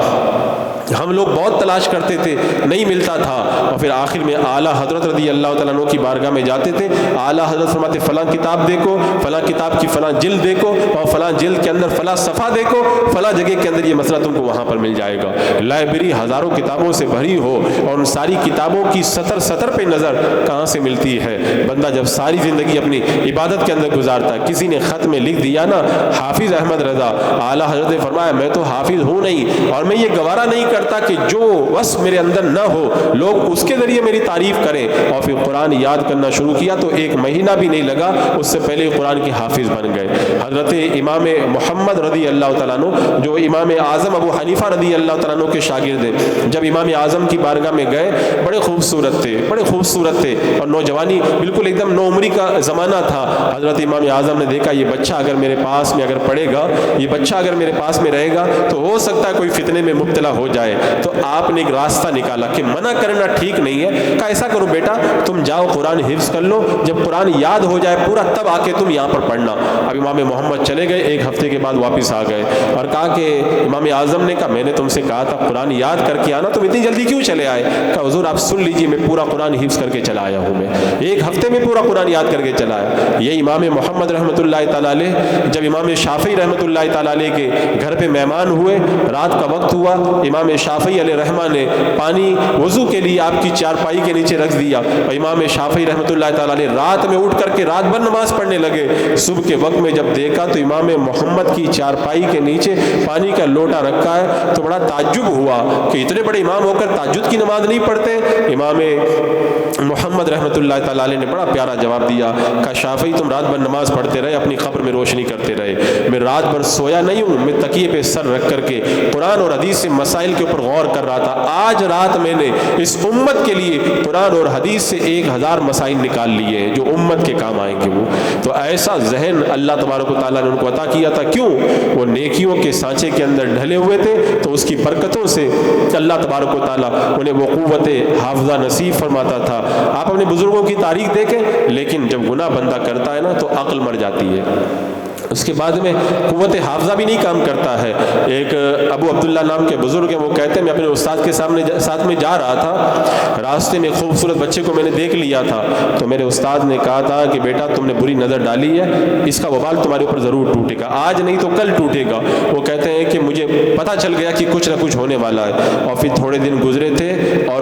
ہم لوگ بہت تلاش کرتے تھے، نہیں ملتا تھا، اور پھر آخر میں اعلیٰ حضرت رضی اللہ تعالیٰ عنہ کی بارگاہ میں جاتے تھے. اعلیٰ حضرت فرماتے فلاں کتاب دیکھو، فلاں کتاب کی فلاں جلد دیکھو، اور فلاں جلد کے اندر فلاں صفحہ دیکھو، فلاں جگہ کے اندر یہ مسئلہ تم کو وہاں پر مل جائے گا. لائبریری ہزاروں کتابوں سے بھری ہو اور ان ساری کتابوں کی سطر پہ نظر کہاں سے ملتی ہے؟ بندہ جب ساری زندگی اپنی عبادت کے اندر گزارتا ہے. کسی نے خط میں لکھ دیا نا حافظ احمد رضا، اعلیٰ حضرت نے فرمایا میں تو حافظ ہوں نہیں، اور میں یہ گوارا نہیں کرتا کہ جو وصف میرے اندر نہ ہو لوگ اس کے ذریعے میری تعریف کریں. اور پھر قرآن یاد کرنا شروع کیا تو ایک مہینہ بھی نہیں لگا، اس سے پہلے قرآن کے حافظ بن گئے. حضرت امام محمد رضی اللہ تعالیٰ عنہ جو امام اعظم ابو حنیفہ رضی اللہ تعالیٰ عنہ کے شاگرد ہیں، جب امام اعظم کی بارگاہ میں گئے بڑے خوبصورت تھے اور نوجوانی بالکل ایک دم نوعمری کا زمانہ تھا. حضرت امام اعظم نے دیکھا یہ بچہ اگر میرے پاس میں اگر پڑھے گا، یہ بچہ اگر میرے پاس میں رہے گا تو ہو سکتا ہے کوئی فتنے میں مبتلا ہو جائے. تو آپ نے ایک راستہ نکالا کہ منع کرنا ٹھیک نہیں ہے. کہا ایسا کرو بیٹا تم جاؤ قرآن حفظ کر لو، جب قرآن یاد ہو جائے پورا تب آ کے تم یہاں پر پڑھنا. اب امام محمد چلے گئے، ایک ہفتے کے بعد واپس آ گئے اور کہا کہ امام اعظم نے کہا میں نے تم سے کہا تھا قرآن یاد کر کے آنا، تم اتنی جلدی کیوں چلے آئے؟ کہا حضور آپ سن لیجئے میں پورا قرآن حفظ کر کے چلا آیا ہوں، میں ایک ہفتے میں پورا قرآن یاد کر کے چلا آیا. یہ امام محمد رحمۃ اللہ تعالیٰ علیہ جب امام شافعی رحمۃ اللہ تعالیٰ علیہ کے گھر پہ مہمان ہوئے، رات کا وقت ہوا، امام شافعی علیہ رحمہ نے پانی وضو کے لیے آپ کی چارپائی کے نیچے رکھ دیا، اور امام شافعی رحمۃ اللہ تعالیٰ علیہ رات میں اٹھ کر کے رات بھر نماز پڑھنے لگے. صبح کے وقت میں جب دیکھا تو امام محمد کی چارپائی کے نیچے پانی کا لوٹا رکھا ہے تو بڑا تعجب ہوا کہ اتنے بڑے امام ہو کر تہجد کی نماز نہیں پڑھتے. امام محمد رحمۃ اللہ تعالیٰ علیہ نے بڑا پیارا جواب دیا، کہا شافعی تم رات بھر نماز پڑھتے رہے، اپنی قبر میں روشنی کرتے رہے، میں رات بھر سویا نہیں ہوں، میں تکیے پہ سر رکھ کر کے قرآن اور حدیث سے مسائل کے اوپر غور کر رہا تھا. آج رات میں نے اس امت کے لیے قرآن اور حدیث سے 1000 مسائل نکال لیے ہیں جو امت کے کام آئیں گے. وہ تو ایسا ذہن اللہ تبارک و تعالیٰ نے ان کو عطا کیا تھا. کیوں؟ وہ نیکیوں کے سانچے کے اندر ڈھلے ہوئے تھے، تو اس کی برکتوں سے اللہ تبارک و تعالیٰ انہیں وہ قوت حافظہ نصیب فرماتا تھا. آپ اپنے بزرگوں کی تاریخ دیکھیں، لیکن جب گناہ بندہ کرتا ہے نا تو عقل مر جاتی ہے، اس کے بعد میں قوت حافظہ بھی نہیں کام کرتا ہے. ایک ابو عبداللہ نام کے بزرگ ہیں، وہ کہتے ہیں میں اپنے استاد کے ساتھ میں جا رہا تھا، راستے میں خوبصورت بچے کو میں نے دیکھ لیا تھا، تو میرے استاد نے کہا تھا کہ بیٹا تم نے بری نظر ڈالی ہے، اس کا وبال تمہارے اوپر ضرور ٹوٹے گا، آج نہیں تو کل ٹوٹے گا. وہ کہتے ہیں کہ مجھے پتہ چل گیا کہ کچھ نہ کچھ ہونے والا ہے. اور پھر تھوڑے دن گزرے تھے اور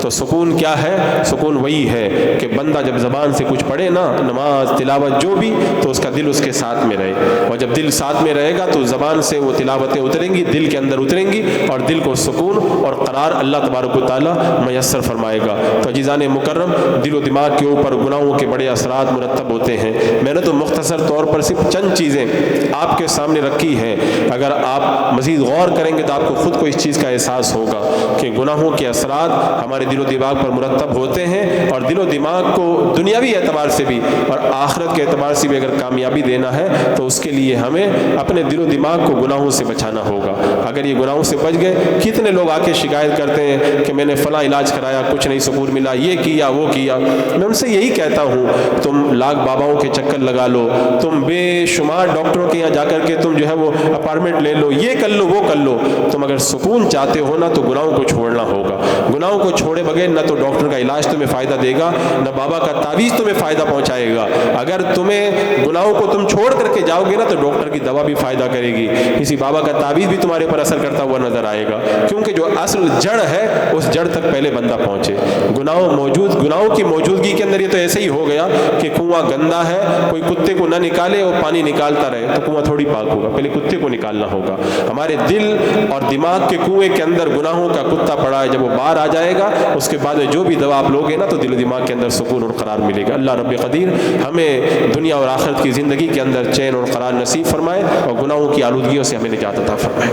تو سکون کیا ہے؟ سکون وہی ہے کہ بندہ جب زبان سے کچھ پڑھے نا، نماز تلاوت جو بھی، تو اس کا دل اس کے ساتھ میں رہے، اور جب دل ساتھ میں رہے گا تو زبان سے وہ تلاوتیں اتریں گی، دل کے اندر اتریں گی، اور دل کو سکون اور قرار اللہ تبارک و تعالیٰ میسر فرمائے گا۔ تو عزیزان مکرم، دل و دماغ کے اوپر گناہوں کے بڑے اثرات مرتب ہوتے ہیں۔ میں نے تو مختصر طور پر صرف چند چیزیں آپ کے سامنے رکھی ہیں، اگر آپ مزید غور کریں گے تو آپ کو خود کو اس چیز کا احساس ہوگا کہ گناہوں کے اثرات ہمارے دل و دماغ پر مرتب ہوتے ہیں، اور دل و دماغ کو دنیاوی اعتبار سے بھی اور آخرت کے اعتبار سے بھی اگر کامیابی دینا ہے تو اس کے لیے ہمیں اپنے دل و دماغ کو گناہوں سے بچانا ہوگا۔ اگر یہ گناہوں سے بچ گئے، کتنے لوگ آ کے شکایت کرتے ہیں کہ میں نے فلاں علاج کرایا، کچھ نہیں سکون ملا، یہ کیا وہ کیا۔ میں ان سے یہی کہتا ہوں، تم لاکھ باباؤں کے چکر لگا لو، تم بے شمار ڈاکٹروں کے یہاں جا کر کے تم جو ہے وہ اپارٹمنٹ لے لو، یہ کر لو وہ کر لو، تم اگر سکون چاہتے ہو نا تو گناہوں کو چھوڑنا ہوگا۔ گناہوں کو چھوڑے بغیر نہ تو ڈاکٹر کا علاج تمہیں فائدہ دے گا، نہ بابا کا تعویذ تمہیں فائدہ پہنچائے گا۔ اگر تمہیں گناہوں کو تم چھوڑ کر کے جاؤ گے نا تو ڈاکٹر کی دوا بھی فائدہ کرے گی، کسی بابا کا تعویذ بھی تمہارے پر اثر کرتا ہوا نظر آئے گا، کیونکہ جو اصل جڑ ہے اس جڑ تک پہلے بندہ پہنچے۔ گناہوں کی موجودگی کے اندر یہ تو ایسے ہی ہو گیا کہ کنواں گندا ہے، کوئی کتے کو نہ نکالے اور پانی نکالتا رہے تو کنواں تھوڑی پاک ہوگا، پہلے کتے کو نکالنا ہوگا۔ ہمارے دل اور دماغ کے کنویں کے اندر گناہوں کا کتا پڑا ہے، جب وہ باہر آ جائے گا اس کے بعد جو بھی دوا آپ لوگے نا تو دل و دماغ کے اندر سکون اور قرار ملے گا۔ اللہ رب قدیر ہمیں دنیا اور آخرت کی زندگی کے اندر چین اور قرار نصیب فرمائے، اور گناہوں کی آلودگیوں سے ہمیں نجات عطا فرمائے۔